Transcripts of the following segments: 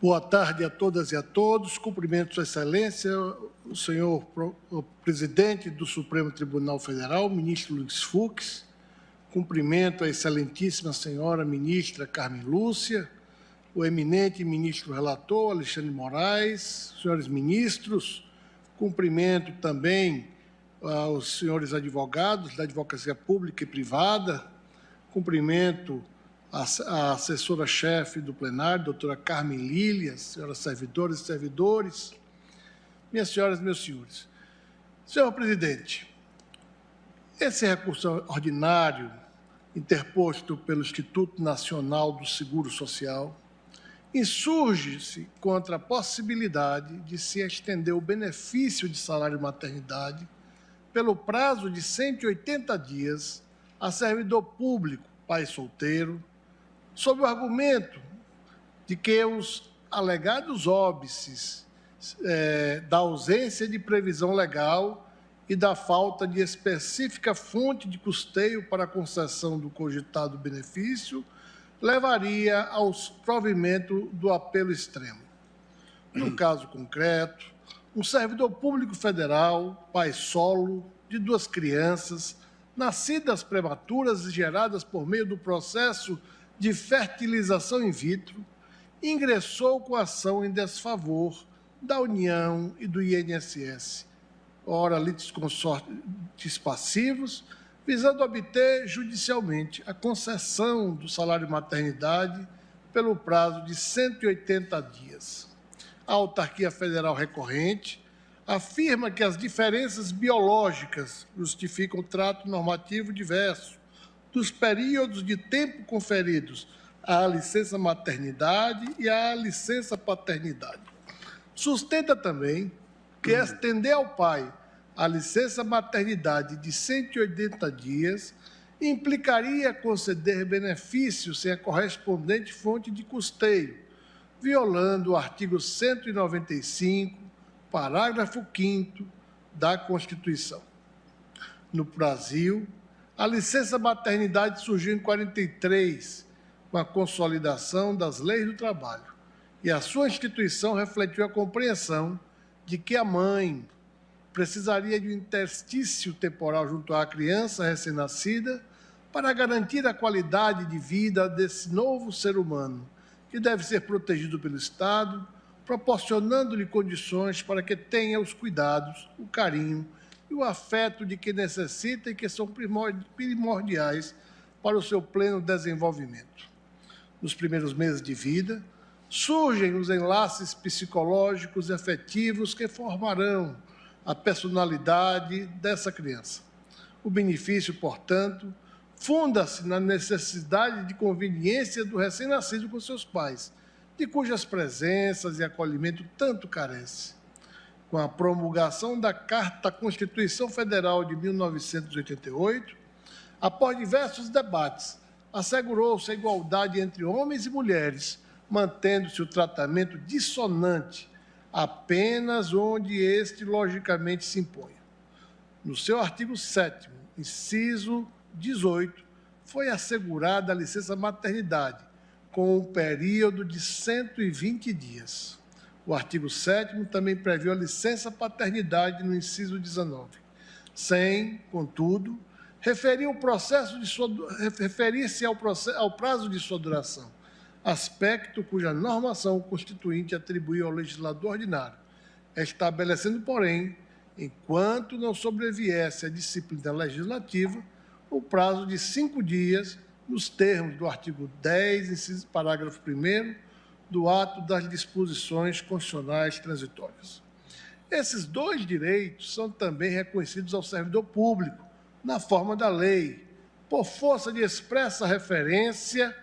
Boa tarde a todas e a todos. Cumprimento Sua Excelência, o senhor o presidente do Supremo Tribunal Federal, ministro Luiz Fux. Cumprimento a excelentíssima senhora ministra Carmen Lúcia, o eminente ministro relator Alexandre Moraes, senhores ministros. Cumprimento também aos senhores advogados da Advocacia Pública e Privada. Cumprimento a assessora-chefe do plenário, doutora Carmen Lília, senhoras servidoras e servidores, minhas senhoras e meus senhores. Senhor presidente, esse recurso ordinário interposto pelo Instituto Nacional do Seguro Social insurge-se contra a possibilidade de se estender o benefício de salário-maternidade pelo prazo de 180 dias a servidor público, pai solteiro, sob o argumento de que os alegados óbices da ausência de previsão legal e da falta de específica fonte de custeio para a concessão do cogitado benefício levaria ao provimento do apelo extremo. No caso concreto, um servidor público federal, pai solo, de 2 crianças, nascidas prematuras e geradas por meio do processo de fertilização in vitro, ingressou com ação em desfavor da União e do INSS, ora litisconsortes passivos, visando obter judicialmente a concessão do salário-maternidade pelo prazo de 180 dias. A autarquia federal recorrente afirma que as diferenças biológicas justificam o trato normativo diverso dos períodos de tempo conferidos à licença maternidade e à licença paternidade. Sustenta também que estender ao pai a licença maternidade de 180 dias implicaria conceder benefícios sem a correspondente fonte de custeio, violando o artigo 195, parágrafo 5º da Constituição. No Brasil, a licença maternidade surgiu em 43, com a consolidação das leis do trabalho, e a sua instituição refletiu a compreensão de que a mãe precisaria de um interstício temporal junto à criança recém-nascida para garantir a qualidade de vida desse novo ser humano, que deve ser protegido pelo Estado, proporcionando-lhe condições para que tenha os cuidados, o carinho e o afeto de que necessita e que são primordiais para o seu pleno desenvolvimento. Nos primeiros meses de vida, surgem os enlaces psicológicos e afetivos que formarão a personalidade dessa criança. O benefício, portanto, funda-se na necessidade de conveniência do recém-nascido com seus pais, de cujas presenças e acolhimento tanto carece. Com a promulgação da Carta Constituição Federal de 1988, após diversos debates, assegurou-se a igualdade entre homens e mulheres, mantendo-se o tratamento dissonante apenas onde este logicamente se impõe. No seu artigo 7º, inciso 18, foi assegurada a licença maternidade, com um período de 120 dias. O artigo 7º também previu a licença paternidade no inciso 19, sem, contudo, referir-se ao prazo de sua duração, aspecto cuja normação constituinte atribuiu ao legislador ordinário, estabelecendo, porém, enquanto não sobreviesse a disciplina legislativa, o prazo de 5 dias, nos termos do artigo 10, inciso parágrafo 1º, do ato das disposições constitucionais transitórias. Esses 2 direitos são também reconhecidos ao servidor público, na forma da lei, por força de expressa referência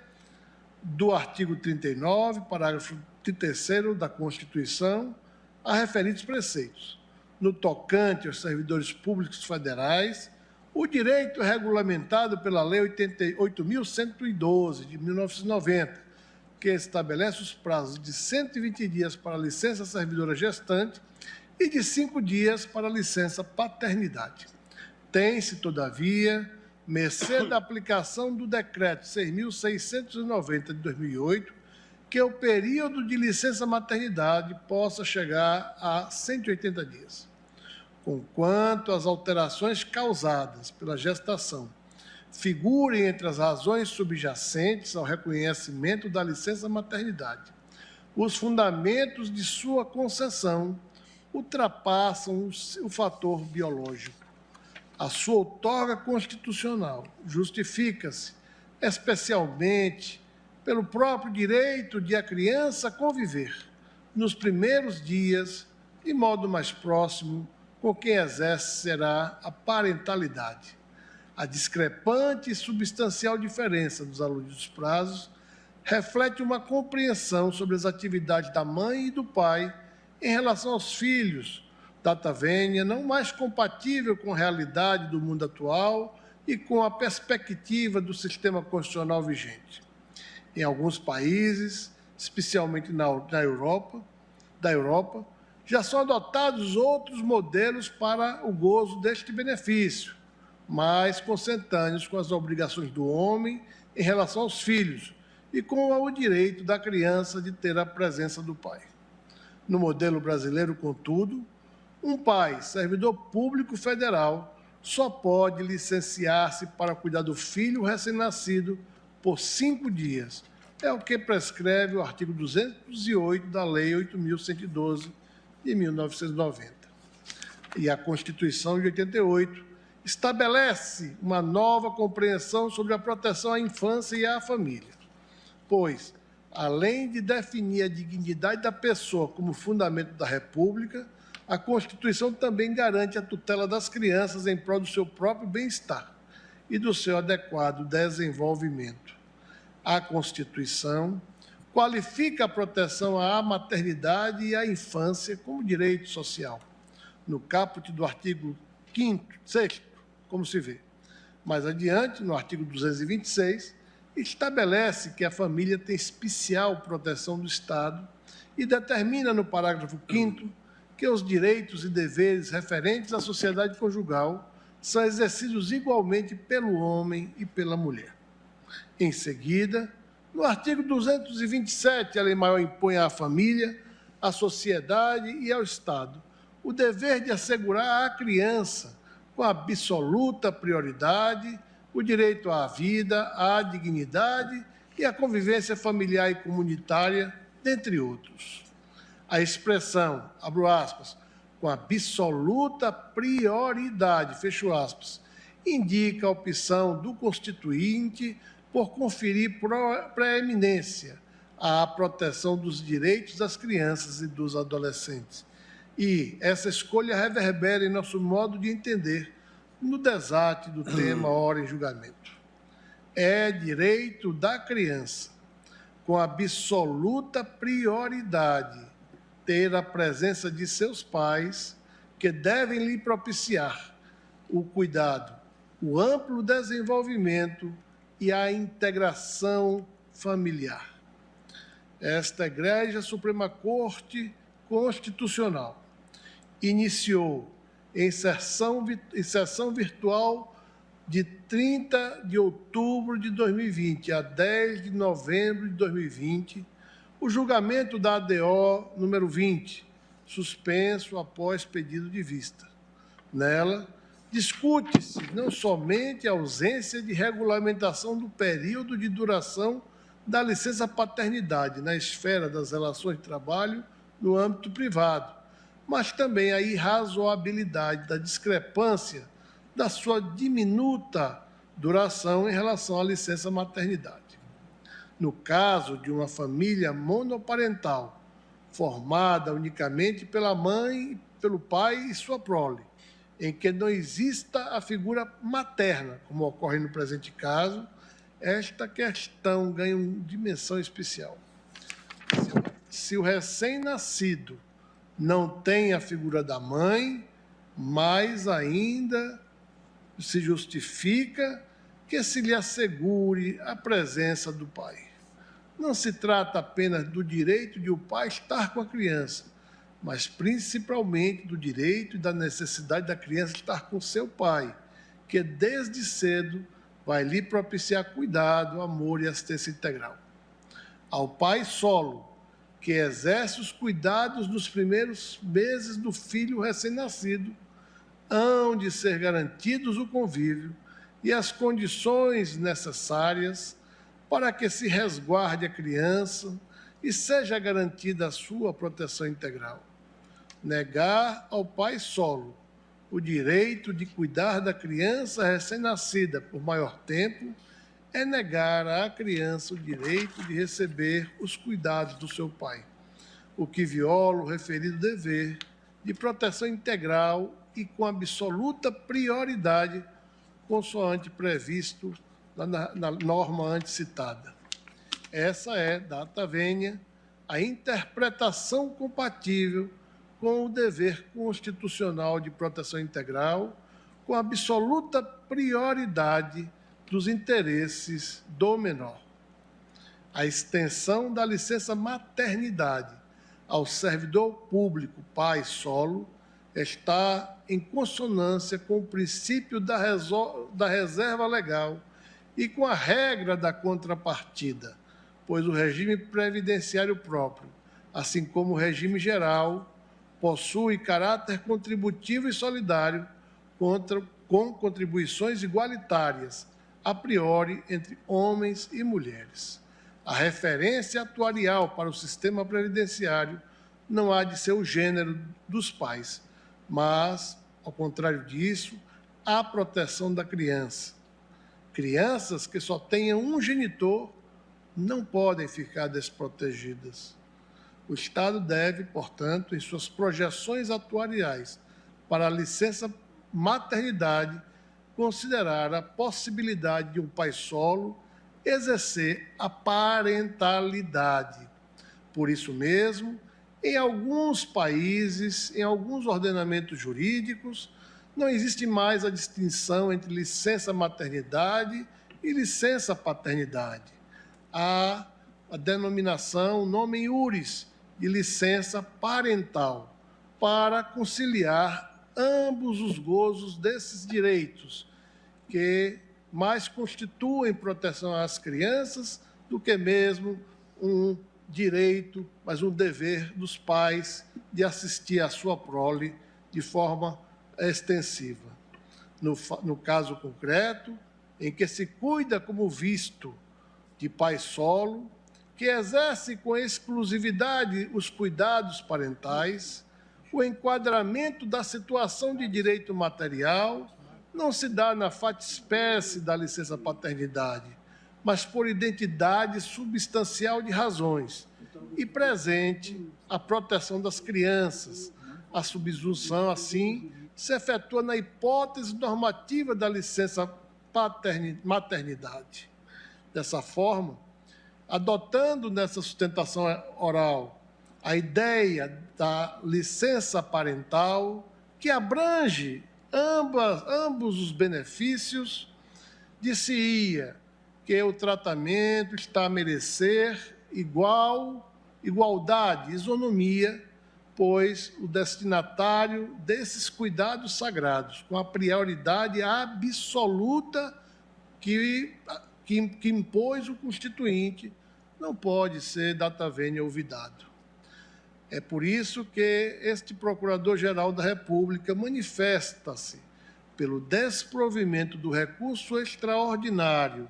do artigo 39, parágrafo 3º da Constituição, a referidos preceitos. No tocante aos servidores públicos federais, o direito é regulamentado pela Lei 8.112, de 1990, que estabelece os prazos de 120 dias para a licença servidora gestante e de 5 dias para a licença paternidade. Tem-se, todavia, mercê da aplicação do Decreto 6.690 de 2008, que o período de licença maternidade possa chegar a 180 dias, conquanto as alterações causadas pela gestação figurem entre as razões subjacentes ao reconhecimento da licença maternidade. Os fundamentos de sua concessão ultrapassam o fator biológico. A sua outorga constitucional justifica-se especialmente pelo próprio direito de a criança conviver, nos primeiros dias, de modo mais próximo, com quem exercerá a parentalidade. A discrepante e substancial diferença dos aludidos prazos reflete uma compreensão sobre as atividades da mãe e do pai em relação aos filhos, data vênia não mais compatível com a realidade do mundo atual e com a perspectiva do sistema constitucional vigente. Em alguns países, especialmente da Europa, já são adotados outros modelos para o gozo deste benefício, mais consentâneos com as obrigações do homem em relação aos filhos e com o direito da criança de ter a presença do pai. No modelo brasileiro, contudo, um pai, servidor público federal, só pode licenciar-se para cuidar do filho recém-nascido por 5 dias. É o que prescreve o artigo 208 da Lei 8.112, de 1990. E a Constituição de 88 estabelece uma nova compreensão sobre a proteção à infância e à família, pois, além de definir a dignidade da pessoa como fundamento da República, a Constituição também garante a tutela das crianças em prol do seu próprio bem-estar e do seu adequado desenvolvimento. A Constituição qualifica a proteção à maternidade e à infância como direito social, no caput do artigo 6º, como se vê. Mais adiante, no artigo 226, estabelece que a família tem especial proteção do Estado e determina no parágrafo 5º que os direitos e deveres referentes à sociedade conjugal são exercidos igualmente pelo homem e pela mulher. Em seguida, no artigo 227, a lei maior impõe à família, à sociedade e ao Estado o dever de assegurar à criança, com absoluta prioridade, o direito à vida, à dignidade e à convivência familiar e comunitária, dentre outros. A expressão, abro aspas, com absoluta prioridade, fecho aspas, indica a opção do Constituinte por conferir preeminência à proteção dos direitos das crianças e dos adolescentes. E essa escolha reverbera em nosso modo de entender no desate do tema ora em julgamento. É direito da criança, com absoluta prioridade, ter a presença de seus pais, que devem lhe propiciar o cuidado, o amplo desenvolvimento e a integração familiar. Esta Egrégia Suprema Corte Constitucional iniciou em sessão virtual de 30 de outubro de 2020 a 10 de novembro de 2020, o julgamento da ADO número 20, suspenso após pedido de vista. Nela, discute-se não somente a ausência de regulamentação do período de duração da licença paternidade na esfera das relações de trabalho no âmbito privado, mas também a irrazoabilidade da discrepância da sua diminuta duração em relação à licença maternidade. No caso de uma família monoparental, formada unicamente pela mãe, pelo pai e sua prole, em que não exista a figura materna, como ocorre no presente caso, esta questão ganha uma dimensão especial. Se o recém-nascido não tem a figura da mãe, mais ainda se justifica que se lhe assegure a presença do pai. Não se trata apenas do direito de o pai estar com a criança, mas principalmente do direito e da necessidade da criança estar com seu pai, que desde cedo vai lhe propiciar cuidado, amor e assistência integral. ao pai solo, que exerce os cuidados nos primeiros meses do filho recém-nascido, hão de ser garantidos o convívio e as condições necessárias para que se resguarde a criança e seja garantida a sua proteção integral. Negar ao pai solo o direito de cuidar da criança recém-nascida por maior tempo é negar à criança o direito de receber os cuidados do seu pai, o que viola o referido dever de proteção integral e com absoluta prioridade, consoante previsto na norma antes citada. Essa é, data vênia, a interpretação compatível com o dever constitucional de proteção integral, com absoluta prioridade dos interesses do menor. A extensão da licença maternidade ao servidor público pai solo está em consonância com o princípio da reserva legal e com a regra da contrapartida, pois o regime previdenciário próprio, assim como o regime geral, possui caráter contributivo e solidário com contribuições igualitárias, a priori, entre homens e mulheres. A referência atuarial para o sistema previdenciário não há de ser o gênero dos pais, mas, ao contrário disso, a proteção da criança. Crianças que só tenham um genitor não podem ficar desprotegidas. O Estado deve, portanto, em suas projeções atuariais para a licença maternidade, considerar a possibilidade de um pai solo exercer a parentalidade. Por isso mesmo, em alguns países, em alguns ordenamentos jurídicos, não existe mais a distinção entre licença maternidade e licença paternidade. Há a denominação nomen iuris de licença parental para conciliar ambos os gozos desses direitos, que mais constituem proteção às crianças do que mesmo um direito, mas um dever dos pais de assistir à sua prole de forma extensiva. No caso concreto, em que se cuida como visto de pai solo, que exerce com exclusividade os cuidados parentais, o enquadramento da situação de direito material não se dá na fatispécie da licença paternidade, mas por identidade substancial de razões, e presente a proteção das crianças. A subsunção, assim, se efetua na hipótese normativa da licença maternidade. Dessa forma, adotando nessa sustentação oral a ideia da licença parental, que abrange ambos os benefícios, dir-se-ia que o tratamento está a merecer igualdade, isonomia, pois o destinatário desses cuidados sagrados, com a prioridade absoluta que impôs o Constituinte, não pode ser data vênia olvidado. É por isso que este Procurador-Geral da República manifesta-se pelo desprovimento do recurso extraordinário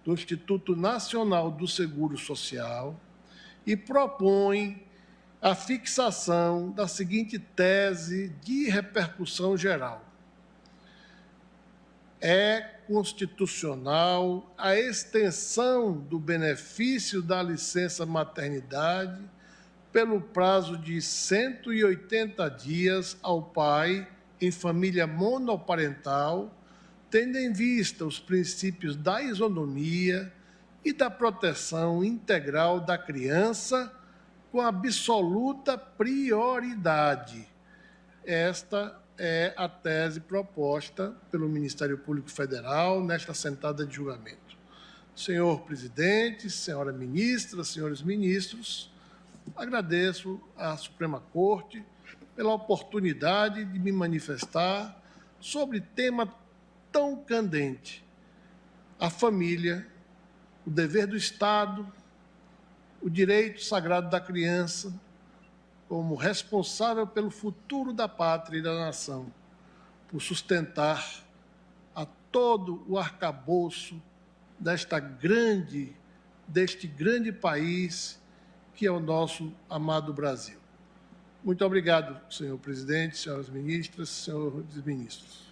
do Instituto Nacional do Seguro Social e propõe a fixação da seguinte tese de repercussão geral. É constitucional a extensão do benefício da licença maternidade pelo prazo de 180 dias ao pai em família monoparental, tendo em vista os princípios da isonomia e da proteção integral da criança com absoluta prioridade. Esta é a tese proposta pelo Ministério Público Federal nesta sentada de julgamento. Senhor presidente, senhora ministra, senhores ministros, agradeço à Suprema Corte pela oportunidade de me manifestar sobre tema tão candente: a família, o dever do Estado o direito sagrado da criança como responsável pelo futuro da pátria e da nação, por sustentar a todo o arcabouço deste grande país que é o nosso amado Brasil. Muito obrigado, senhor presidente, senhoras ministras, senhores ministros.